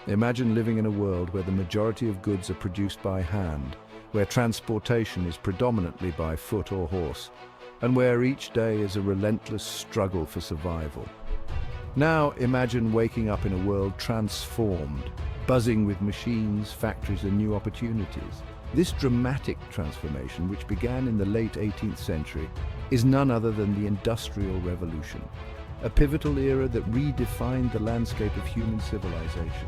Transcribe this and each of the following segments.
Imagine living in a world where the majority of goods are produced by hand, where transportation is predominantly by foot or horse, and where each day is a relentless struggle for survival. Now imagine waking up in a world transformed, buzzing with machines, factories, and new opportunities. This dramatic transformation, which began in the late 18th century, is none other than the Industrial Revolution, a pivotal era that redefined the landscape of human civilization.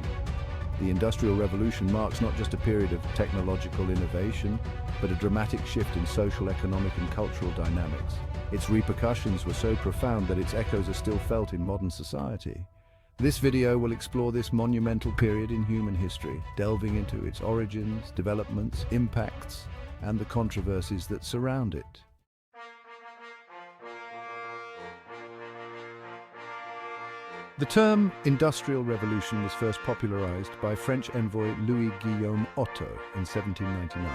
The Industrial Revolution marks not just a period of technological innovation, but a dramatic shift in social, economic, and cultural dynamics. Its repercussions were so profound that its echoes are still felt in modern society. This video will explore this monumental period in human history, delving into its origins, developments, impacts, and the controversies that surround it. The term Industrial Revolution was first popularized by French envoy Louis-Guillaume Otto in 1799,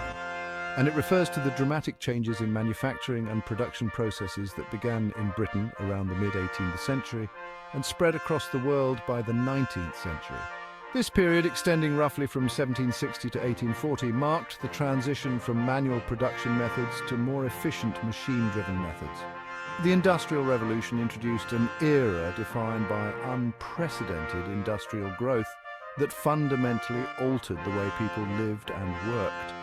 and it refers to the dramatic changes in manufacturing and production processes that began in Britain around the mid-18th century and spread across the world by the 19th century. This period, extending roughly from 1760 to 1840, marked the transition from manual production methods to more efficient machine-driven methods. The Industrial Revolution introduced an era defined by unprecedented industrial growth that fundamentally altered the way people lived and worked,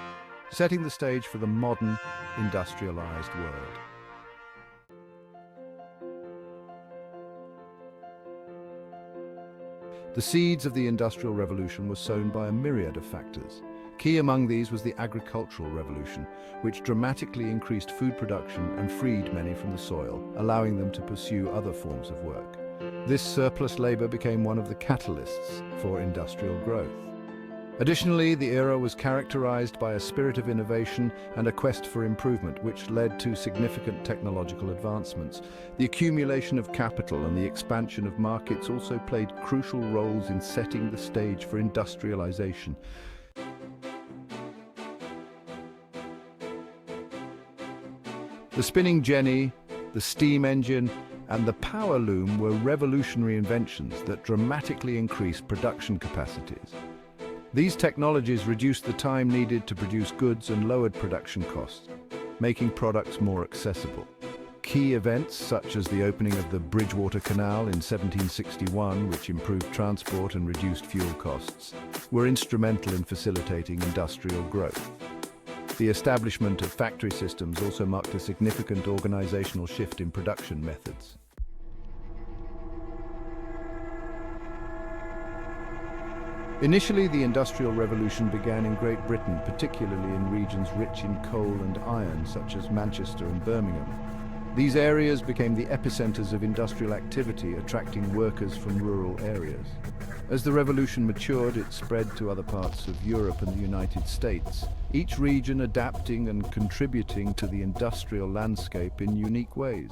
setting the stage for the modern, industrialized world. The seeds of the Industrial Revolution were sown by a myriad of factors. Key among these was the Agricultural Revolution, which dramatically increased food production and freed many from the soil, allowing them to pursue other forms of work. This surplus labor became one of the catalysts for industrial growth. Additionally, the era was characterized by a spirit of innovation and a quest for improvement, which led to significant technological advancements. The accumulation of capital and the expansion of markets also played crucial roles in setting the stage for industrialization. The spinning jenny, the steam engine, and the power loom were revolutionary inventions that dramatically increased production capacities. These technologies reduced the time needed to produce goods and lowered production costs, making products more accessible. Key events such as the opening of the Bridgewater Canal in 1761, which improved transport and reduced fuel costs, were instrumental in facilitating industrial growth. The establishment of factory systems also marked a significant organizational shift in production methods. Initially, the Industrial Revolution began in Great Britain, particularly in regions rich in coal and iron, such as Manchester and Birmingham. These areas became the epicenters of industrial activity, attracting workers from rural areas. As the revolution matured, it spread to other parts of Europe and the United States, each region adapting and contributing to the industrial landscape in unique ways.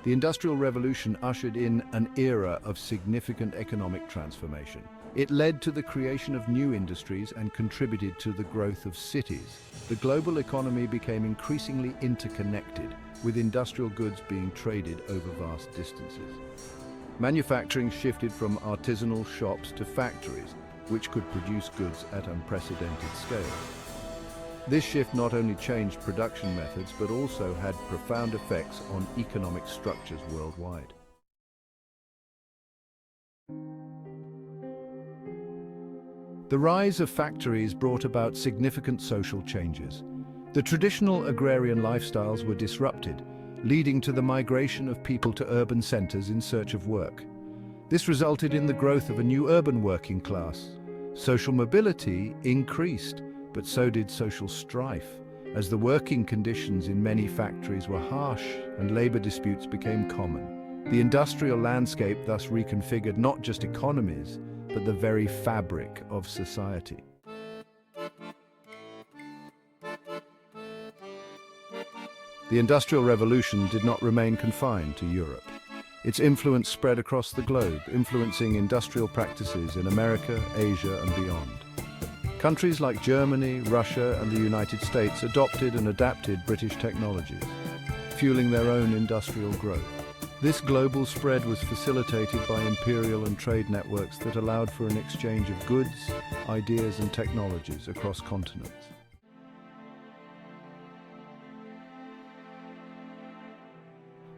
The Industrial Revolution ushered in an era of significant economic transformation. It led to the creation of new industries and contributed to the growth of cities. The global economy became increasingly interconnected, with industrial goods being traded over vast distances. Manufacturing shifted from artisanal shops to factories, which could produce goods at unprecedented scale. This shift not only changed production methods, but also had profound effects on economic structures worldwide. The rise of factories brought about significant social changes. The traditional agrarian lifestyles were disrupted, leading to the migration of people to urban centers in search of work. This resulted in the growth of a new urban working class. Social mobility increased, but so did social strife, as the working conditions in many factories were harsh and labor disputes became common. The industrial landscape thus reconfigured not just economies, but the very fabric of society. The Industrial Revolution did not remain confined to Europe. Its influence spread across the globe, influencing industrial practices in America, Asia, and beyond. Countries like Germany, Russia, and the United States adopted and adapted British technologies, fueling their own industrial growth. This global spread was facilitated by imperial and trade networks that allowed for an exchange of goods, ideas and technologies across continents.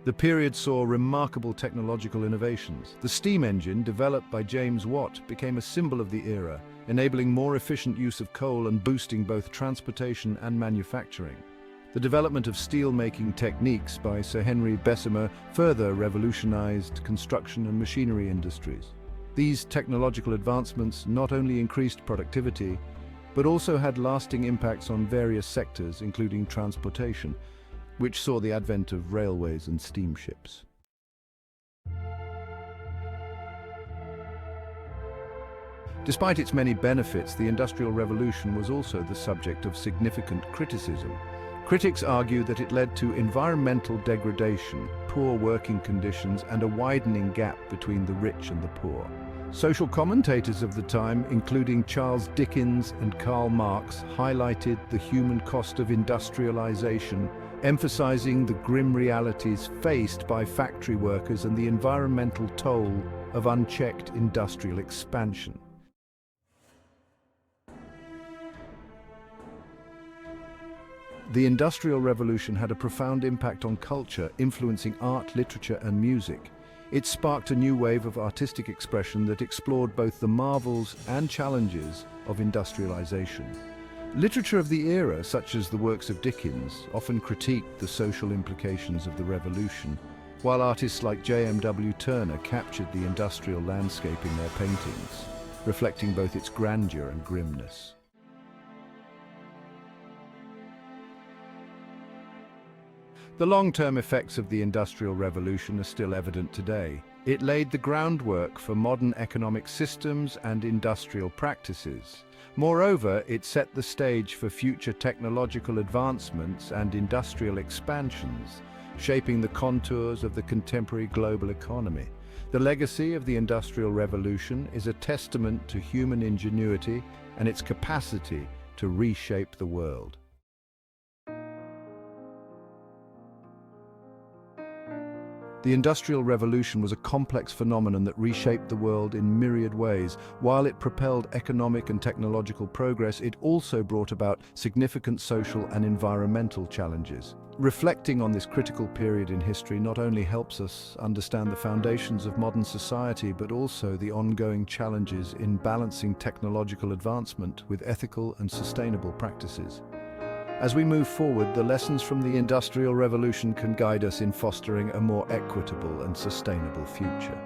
The period saw remarkable technological innovations. The steam engine, developed by James Watt, became a symbol of the era, enabling more efficient use of coal and boosting both transportation and manufacturing. The development of steel-making techniques by Sir Henry Bessemer further revolutionized construction and machinery industries. These technological advancements not only increased productivity, but also had lasting impacts on various sectors, including transportation, which saw the advent of railways and steamships. Despite its many benefits, the Industrial Revolution was also the subject of significant criticism. Critics argue that it led to environmental degradation, poor working conditions, and a widening gap between the rich and the poor. Social commentators of the time, including Charles Dickens and Karl Marx, highlighted the human cost of industrialization, emphasizing the grim realities faced by factory workers and the environmental toll of unchecked industrial expansion. The Industrial Revolution had a profound impact on culture, influencing art, literature, and music. It sparked a new wave of artistic expression that explored both the marvels and challenges of industrialization. Literature of the era, such as the works of Dickens, often critiqued the social implications of the revolution, while artists like J.M.W. Turner captured the industrial landscape in their paintings, reflecting both its grandeur and grimness. The long-term effects of the Industrial Revolution are still evident today. It laid the groundwork for modern economic systems and industrial practices. Moreover, it set the stage for future technological advancements and industrial expansions, shaping the contours of the contemporary global economy. The legacy of the Industrial Revolution is a testament to human ingenuity and its capacity to reshape the world. The Industrial Revolution was a complex phenomenon that reshaped the world in myriad ways. While it propelled economic and technological progress, it also brought about significant social and environmental challenges. Reflecting on this critical period in history not only helps us understand the foundations of modern society, but also the ongoing challenges in balancing technological advancement with ethical and sustainable practices. As we move forward, the lessons from the Industrial Revolution can guide us in fostering a more equitable and sustainable future.